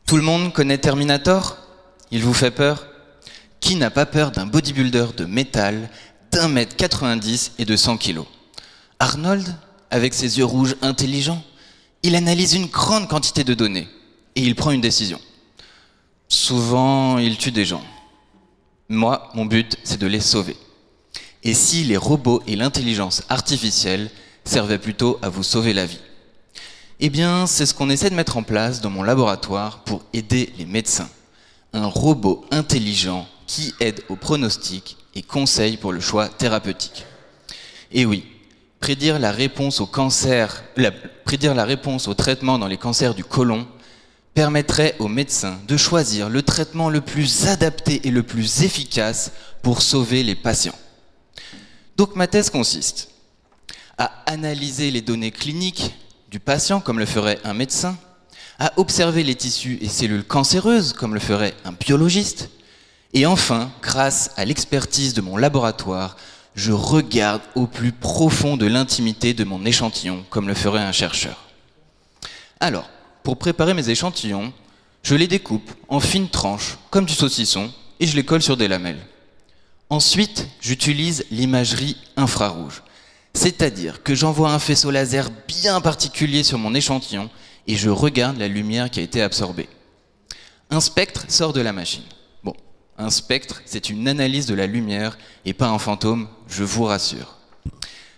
Tout le monde connaît Terminator? Il vous fait peur? Qui n'a pas peur d'un bodybuilder de métal d'1,90 m et de 100 kg? Arnold, avec ses yeux rouges intelligents, il analyse une grande quantité de données et il prend une décision. Souvent, il tue des gens. Moi, mon but, c'est de les sauver. Et si les robots et l'intelligence artificielle servaient plutôt à vous sauver la vie? Eh bien, c'est ce qu'on essaie de mettre en place dans mon laboratoire pour aider les médecins. Un robot intelligent qui aide au pronostic et conseille pour le choix thérapeutique. Et oui, prédire la réponse au traitement dans les cancers du côlon permettrait aux médecins de choisir le traitement le plus adapté et le plus efficace pour sauver les patients. Donc ma thèse consiste à analyser les données cliniques du patient comme le ferait un médecin, à observer les tissus et cellules cancéreuses comme le ferait un biologiste, et enfin, grâce à l'expertise de mon laboratoire, je regarde au plus profond de l'intimité de mon échantillon comme le ferait un chercheur. Alors, pour préparer mes échantillons, je les découpe en fines tranches comme du saucisson et je les colle sur des lamelles. Ensuite, j'utilise l'imagerie infrarouge. C'est-à-dire que j'envoie un faisceau laser bien particulier sur mon échantillon et je regarde la lumière qui a été absorbée. Un spectre sort de la machine. Bon, un spectre, c'est une analyse de la lumière et pas un fantôme, je vous rassure.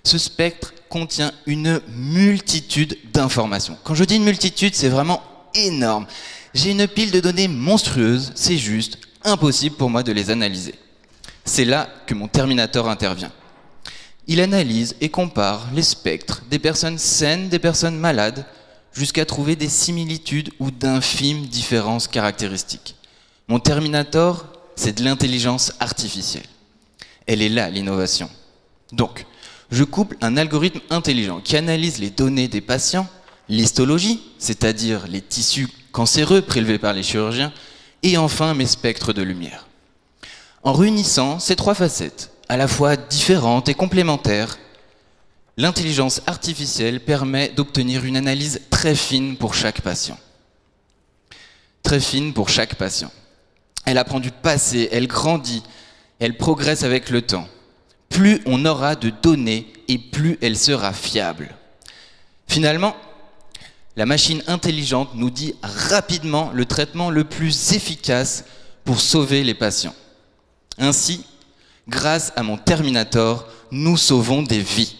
Ce spectre contient une multitude d'informations. Quand je dis une multitude, c'est vraiment énorme. J'ai une pile de données monstrueuse, c'est juste impossible pour moi de les analyser. C'est là que mon Terminator intervient. Il analyse et compare les spectres des personnes saines, des personnes malades, jusqu'à trouver des similitudes ou d'infimes différences caractéristiques. Mon Terminator, c'est de l'intelligence artificielle. Elle est là, l'innovation. Donc, je couple un algorithme intelligent qui analyse les données des patients, l'histologie, c'est-à-dire les tissus cancéreux prélevés par les chirurgiens, et enfin mes spectres de lumière. En réunissant ces trois facettes, à la fois différentes et complémentaires, l'intelligence artificielle permet d'obtenir une analyse très fine pour chaque patient. Très fine pour chaque patient. Elle apprend du passé, elle grandit, elle progresse avec le temps. Plus on aura de données et plus elle sera fiable. Finalement, la machine intelligente nous dit rapidement le traitement le plus efficace pour sauver les patients. Ainsi, grâce à mon Terminator, nous sauvons des vies.